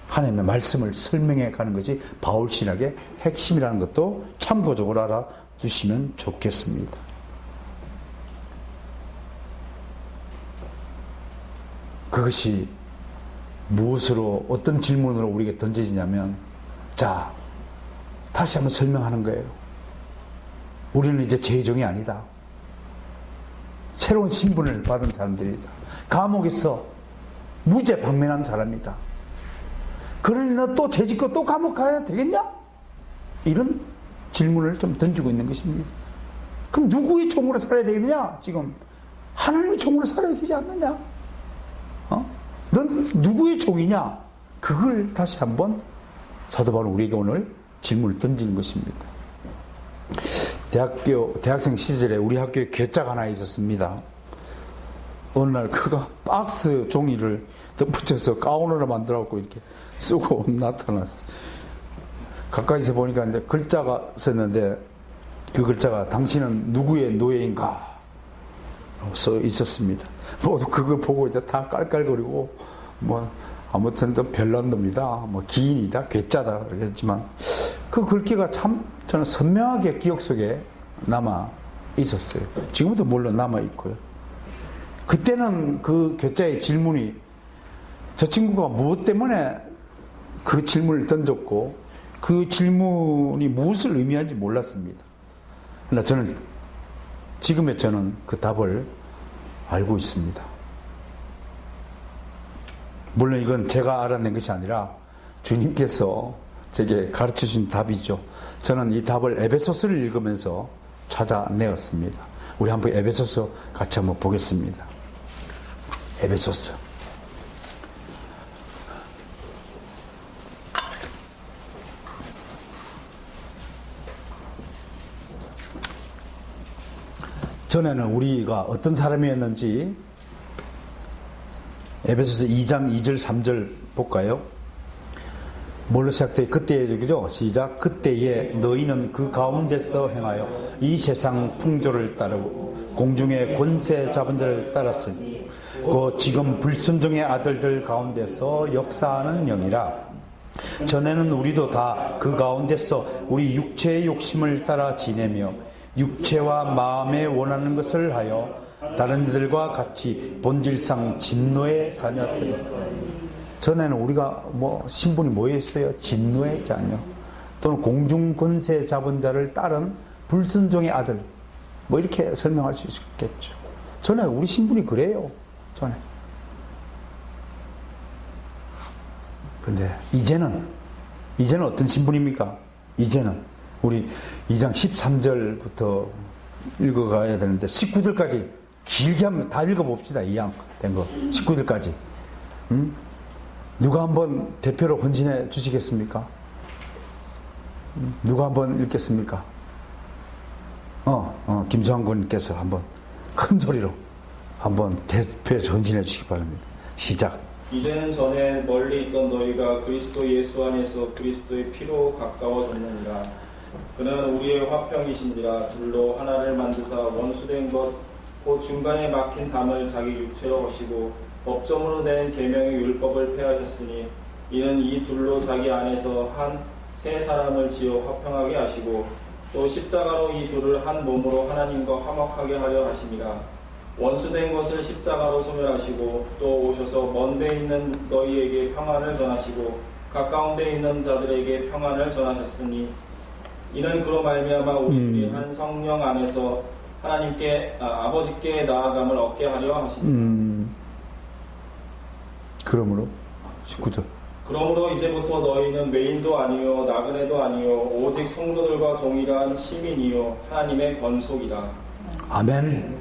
하나님의 말씀을 설명해 가는 것이 바울신학의 핵심이라는 것도 참고적으로 알아두시면 좋겠습니다. 그것이 무엇으로, 어떤 질문으로 우리에게 던져지냐면, 자, 다시 한번 설명하는 거예요. 우리는 이제 죄종이 아니다. 새로운 신분을 받은 사람들이다. 감옥에서 무죄 방면한 사람이다. 그러니 너 또 죄짓고 또 감옥 가야 되겠냐? 이런 질문을 좀 던지고 있는 것입니다. 그럼 누구의 종으로 살아야 되겠느냐? 지금 하나님의 종으로 살아야 되지 않느냐? 넌 누구의 종이냐? 그걸 다시 한번 사도 바울은 우리에게 오늘 질문을 던지는 것입니다. 대학생 시절에 우리 학교에 괴짜가 하나 있었습니다. 어느 날 그가 박스 종이를 덧붙여서 가운으로 만들어갖고 이렇게 쓰고 나타났어. 가까이서 보니까 이제 글자가 썼는데, 그 글자가 당신은 누구의 노예인가? 써 있었습니다. 모두 그거 보고 이제 다 깔깔거리고, 뭐, 아무튼 좀 별난 놈이다, 뭐, 기인이다, 괴짜다, 그랬지만, 그 글귀가 참 저는 선명하게 기억 속에 남아 있었어요. 지금도 물론 남아 있고요. 그때는 그 괴짜의 질문이 저 친구가 무엇 때문에 그 질문을 던졌고 그 질문이 무엇을 의미하는지 몰랐습니다. 그러나 저는 그 답을 알고 있습니다. 물론 이건 제가 알아낸 것이 아니라 주님께서 제게 가르쳐 주신 답이죠. 저는 이 답을 에베소서를 읽으면서 찾아내었습니다. 우리 한번 에베소서 같이 한번 보겠습니다. 에베소서. 전에는 우리가 어떤 사람이었는지 에베소서 2장 2절 3절 볼까요? 뭘로 시작돼요? 그때에, 그죠? 시작. 그때에 너희는 그 가운데서 행하여 이 세상 풍조를 따르고 공중의 권세 잡은 자를 따랐으니 그 지금 불순종의 아들들 가운데서 역사하는 영이라. 전에는 우리도 다 그 가운데서 우리 육체의 욕심을 따라 지내며 육체와 마음에 원하는 것을 하여 다른 이들과 같이 본질상 진노의 자녀들. 전에는 우리가 신분이 뭐였어요? 진노의 자녀 또는 공중 권세 잡은 자를 따른 불순종의 아들, 이렇게 설명할 수 있겠죠. 전에 우리 신분이 그래요. 전에. 그런데 이제는 어떤 신분입니까? 이제는 우리 2장 13절부터 읽어가야 되는데 19절까지 길게 한번 다 읽어봅시다. 2장 된 거 19절까지. 누가 한번 대표로 헌신해 주시겠습니까? 누가 한번 읽겠습니까? 김수환 군께서 한번 큰 소리로 한번 대표해서 헌신해 주시기 바랍니다. 시작. 이제는 전에 멀리 있던 너희가 그리스도 예수 안에서 그리스도의 피로 가까워졌느니라. 그는 우리의 화평이신지라. 둘로 하나를 만드사 원수된 것 곧 중간에 막힌 담을 자기 육체로 하시고 법정으로 된 계명의 율법을 폐하셨으니 이는 이 둘로 자기 안에서 한 새 사람을 지어 화평하게 하시고 또 십자가로 이 둘을 한 몸으로 하나님과 화목하게 하려 하심이라. 원수된 것을 십자가로 소멸하시고 또 오셔서 먼 데 있는 너희에게 평안을 전하시고 가까운 데 있는 자들에게 평안을 전하셨으니 이는 그로 말미암아 우리들이 한 성령 안에서 하나님께 아버지께 나아감을 얻게 하려 하십니다. 그러므로 19절. 그러므로 이제부터 너희는 외인도 아니요 나그네도 아니요 오직 성도들과 동일한 시민이요 하나님의 권속이라. 아멘.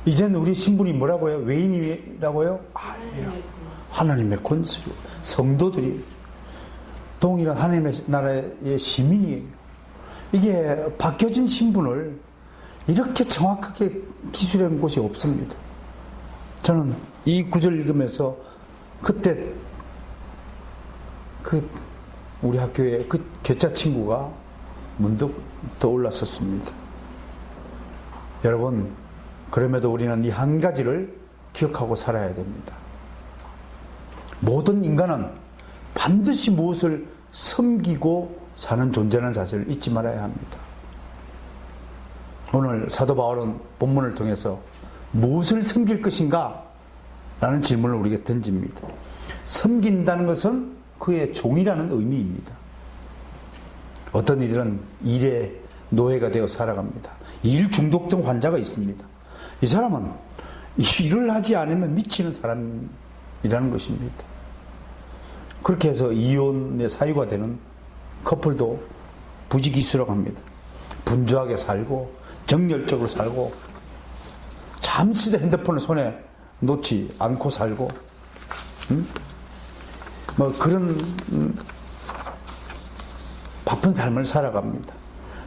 이제는 우리 신분이 뭐라고요? 외인이라고요? 아니에요. 하나님의 권속, 성도들이 동일한 하나님의 나라의 시민이에요. 이게 바뀌어진 신분을 이렇게 정확하게 기술한 곳이 없습니다. 저는 이 구절 읽으면서 그때 우리 학교에 그 괴짜 친구가 문득 떠올랐었습니다. 여러분, 그럼에도 우리는 이 한 가지를 기억하고 살아야 됩니다. 모든 인간은 반드시 무엇을 섬기고 사는 존재라는 사실을 잊지 말아야 합니다. 오늘 사도 바울은 본문을 통해서 무엇을 섬길 것인가? 라는 질문을 우리에게 던집니다. 섬긴다는 것은 그의 종이라는 의미입니다. 어떤 이들은 일의 노예가 되어 살아갑니다. 일 중독증 환자가 있습니다. 이 사람은 일을 하지 않으면 미치는 사람이라는 것입니다. 그렇게 해서 이혼의 사유가 되는 커플도 부지기수라고 합니다. 분주하게 살고 정열적으로 살고 잠시도 핸드폰을 손에 놓지 않고 살고 그런 바쁜 삶을 살아갑니다.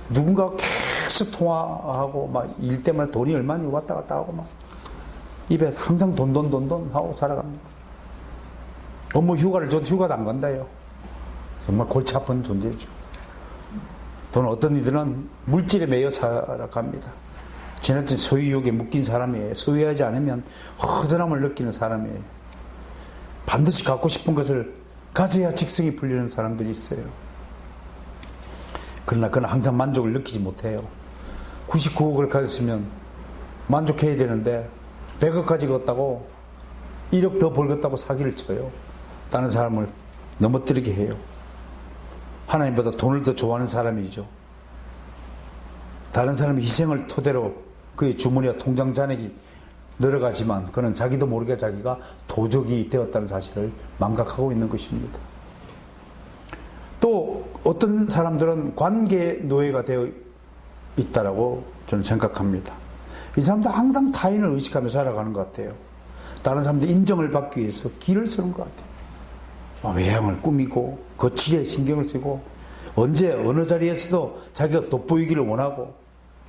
누군가 계속 통화하고 일 때문에 돈이 얼마니 왔다 갔다 하고 입에 항상 돈 하고 살아갑니다. 업무 휴가를 줘도 휴가도 안 간다요. 정말 골치 아픈 존재죠. 또는 어떤 이들은 물질에 매여 살아갑니다. 지나친 소유욕에 묶인 사람이에요. 소유하지 않으면 허전함을 느끼는 사람이에요. 반드시 갖고 싶은 것을 가져야 직성이 풀리는 사람들이 있어요. 그러나 그는 항상 만족을 느끼지 못해요. 99억을 가졌으면 만족해야 되는데 100억 가지고 1억 더 벌겠다고 사기를 쳐요. 다른 사람을 넘어뜨리게 해요. 하나님보다 돈을 더 좋아하는 사람이죠. 다른 사람의 희생을 토대로 그의 주머니와 통장 잔액이 늘어가지만 그는 자기도 모르게 자기가 도적이 되었다는 사실을 망각하고 있는 것입니다. 또 어떤 사람들은 관계 노예가 되어 있다라고 저는 생각합니다. 이 사람들 항상 타인을 의식하며 살아가는 것 같아요. 다른 사람들 인정을 받기 위해서 길을 쓰는 것 같아요. 외향을 꾸미고 거칠에 신경을 쓰고 언제 어느 자리에서도 자기가 돋보이기를 원하고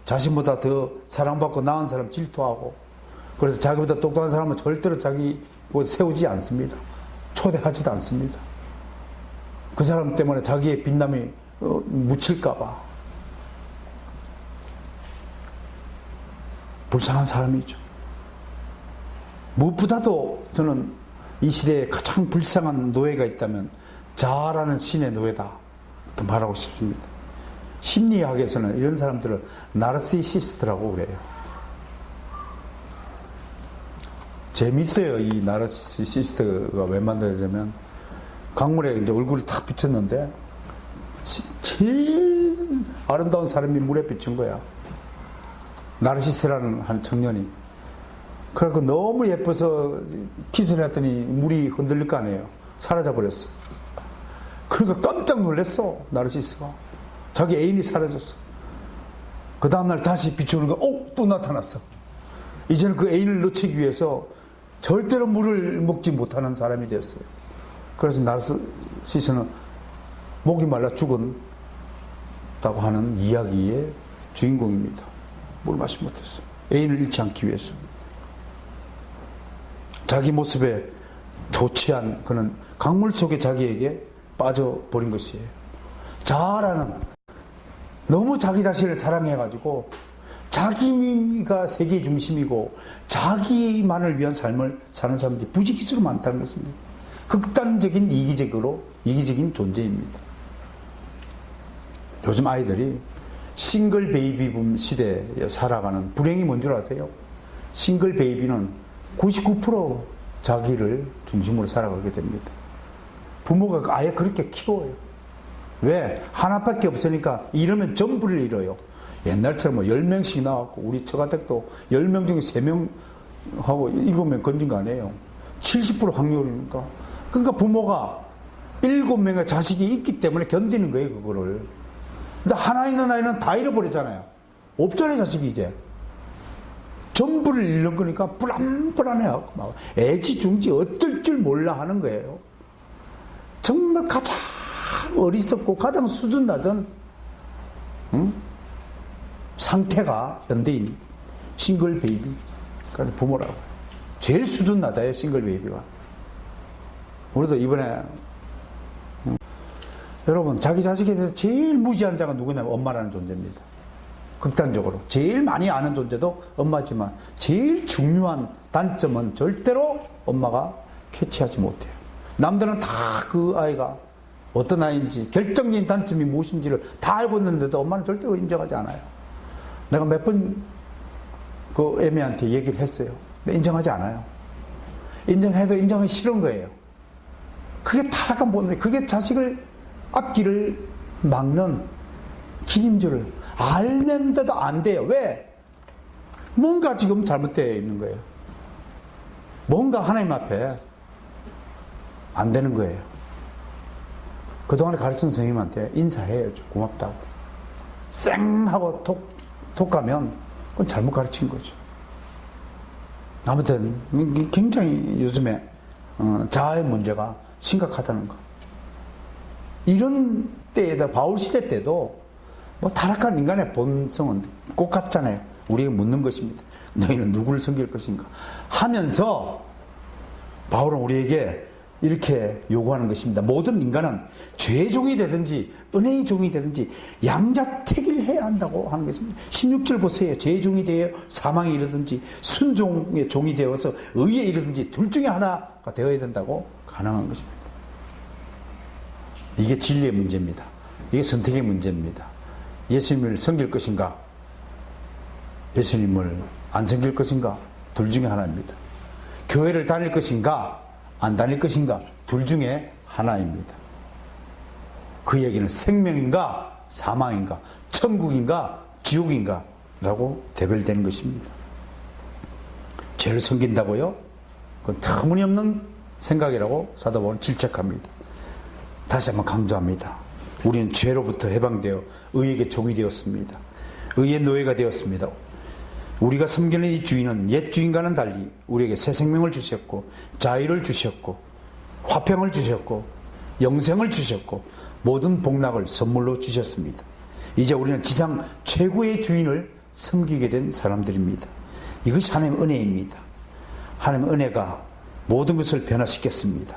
자신보다 더 사랑받고 나은 사람 질투하고 그래서 자기보다 똑똑한 사람은 절대로 자기 세우지 않습니다. 초대하지도 않습니다. 그 사람 때문에 자기의 빛남이 묻힐까봐 불쌍한 사람이죠. 무엇보다도 저는 이 시대에 가장 불쌍한 노예가 있다면 자아라는 신의 노예다 이렇게 말하고 싶습니다. 심리학에서는 이런 사람들을 나르시시스트라고 그래요. 재밌어요. 이 나르시시스트가 왜 만들어지냐면 강물에 이제 얼굴을 탁 비쳤는데 제일 아름다운 사람이 물에 비친 거야. 나르시스라는 한 청년이. 그래서 너무 예뻐서 키스를 했더니 물이 흔들릴 거 아니에요. 사라져 버렸어. 그러니까 깜짝 놀랐어. 나르시스가. 자기 애인이 사라졌어. 그 다음날 다시 비추는 거, 또 나타났어. 이제는 그 애인을 놓치기 위해서 절대로 물을 먹지 못하는 사람이 됐어요. 그래서 나르시스는 목이 말라 죽었다고 하는 이야기의 주인공입니다. 물 마시 못했어. 애인을 잃지 않기 위해서. 자기 모습에 도취한 그는 강물 속에 자기에게 빠져버린 것이에요. 자아라는 너무 자기 자신을 사랑해가지고 자기가 세계의 중심이고 자기만을 위한 삶을 사는 사람들이 부지기수로 많다는 것입니다. 극단적인 이기적인 존재입니다. 요즘 아이들이 싱글 베이비붐 시대에 살아가는 불행이 뭔 줄 아세요? 싱글 베이비는 99% 자기를 중심으로 살아가게 됩니다. 부모가 아예 그렇게 키워요. 왜? 하나밖에 없으니까 잃으면 전부를 잃어요. 옛날처럼 10명씩 나왔고 우리 처가댁도 10명 중에 3명 하고 7명 건진 거 아니에요. 70% 확률이니까. 그러니까 부모가 7명의 자식이 있기 때문에 견디는 거예요, 그거를. 근데 하나 있는 아이는 다 잃어버리잖아요. 없잖아요, 자식이 이제. 전부를 잃는 거니까 불안해하고 막 애지중지 어쩔 줄 몰라 하는 거예요. 정말 가장 어리석고 가장 수준 낮은 상태가 현대인 싱글 베이비, 그러니까 부모라고. 제일 수준 낮아요, 싱글 베이비가. 우리도 이번에 여러분 자기 자식에 대해서 제일 무지한 자가 누구냐면 엄마라는 존재입니다. 극단적으로 제일 많이 아는 존재도 엄마지만 제일 중요한 단점은 절대로 엄마가 캐치하지 못해요. 남들은 다 그 아이가 어떤 아이인지 결정적인 단점이 무엇인지를 다 알고 있는데도 엄마는 절대로 인정하지 않아요. 내가 몇 번 그 애미한테 얘기를 했어요. 근데 인정하지 않아요. 인정해도 인정하기 싫은 거예요. 그게 타락한 본능, 그게 자식을 앞길을 막는 길인 줄 알면서도 안 돼요. 왜? 뭔가 지금 잘못되어 있는 거예요. 뭔가 하나님 앞에 안 되는 거예요. 그동안에 가르친 선생님한테 인사해요. 고맙다고. 쌩 하고 톡 가면 그건 잘못 가르친 거죠. 아무튼 굉장히 요즘에 자아의 문제가 심각하다는 거. 이런 때에다 바울 시대 때도 뭐 타락한 인간의 본성은 똑같잖아요. 우리에게 묻는 것입니다. 너희는 누구를 섬길 것인가 하면서 바울은 우리에게 이렇게 요구하는 것입니다. 모든 인간은 죄의 종이 되든지 은혜의 종이 되든지 양자택일을 해야 한다고 하는 것입니다. 16절 보세요. 죄의 종이 되어 사망에 이르든지 순종의 종이 되어서 의에 이르든지 둘 중에 하나가 되어야 된다고 가능한 것입니다. 이게 진리의 문제입니다. 이게 선택의 문제입니다. 예수님을 섬길 것인가? 예수님을 안 섬길 것인가? 둘 중에 하나입니다. 교회를 다닐 것인가? 안 다닐 것인가? 둘 중에 하나입니다. 그 얘기는 생명인가? 사망인가? 천국인가? 지옥인가? 라고 대별되는 것입니다. 죄를 섬긴다고요? 그건 터무니없는 생각이라고 사도 바울은 질책합니다. 다시 한번 강조합니다. 우리는 죄로부터 해방되어 의에게 종이 되었습니다. 의의 노예가 되었습니다. 우리가 섬기는 이 주인은 옛 주인과는 달리 우리에게 새 생명을 주셨고 자유를 주셨고 화평을 주셨고 영생을 주셨고 모든 복락을 선물로 주셨습니다. 이제 우리는 지상 최고의 주인을 섬기게 된 사람들입니다. 이것이 하나님의 은혜입니다. 하나님의 은혜가 모든 것을 변화시켰습니다.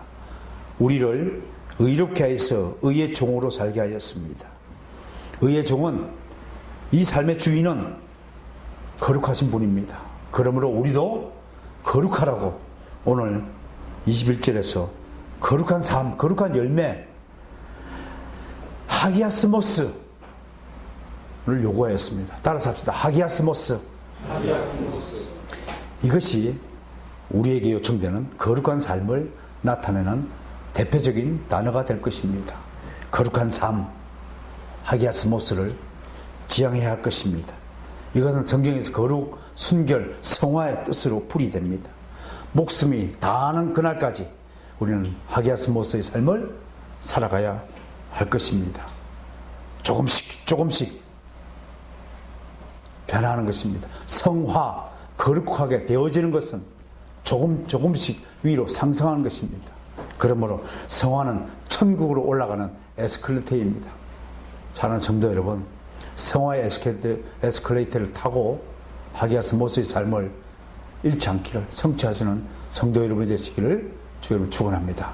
우리를 의롭게 하여서 의의 종으로 살게 하였습니다. 의의 종은, 이 삶의 주인은 거룩하신 분입니다. 그러므로 우리도 거룩하라고 오늘 21절에서 거룩한 삶, 거룩한 열매, 하기아스모스를 요구하였습니다. 따라서 합시다. 하기아스모스. 이것이 우리에게 요청되는 거룩한 삶을 나타내는 대표적인 단어가 될 것입니다. 거룩한 삶, 하기아스모스를 지향해야 할 것입니다. 이것은 성경에서 거룩, 순결, 성화의 뜻으로 풀이됩니다. 목숨이 다하는 그날까지 우리는 하기아스모스의 삶을 살아가야 할 것입니다. 조금씩 변화하는 것입니다. 성화, 거룩하게 되어지는 것은 조금씩 위로 상승하는 것입니다. 그러므로 성화는 천국으로 올라가는 에스컬레이터입니다. 사랑하는 성도 여러분, 성화의 에스컬레이터를 타고 하기아스모스의 삶을 잃지 않기를 성취하시는 성도 여러분이 되시기를 주님을 축원합니다.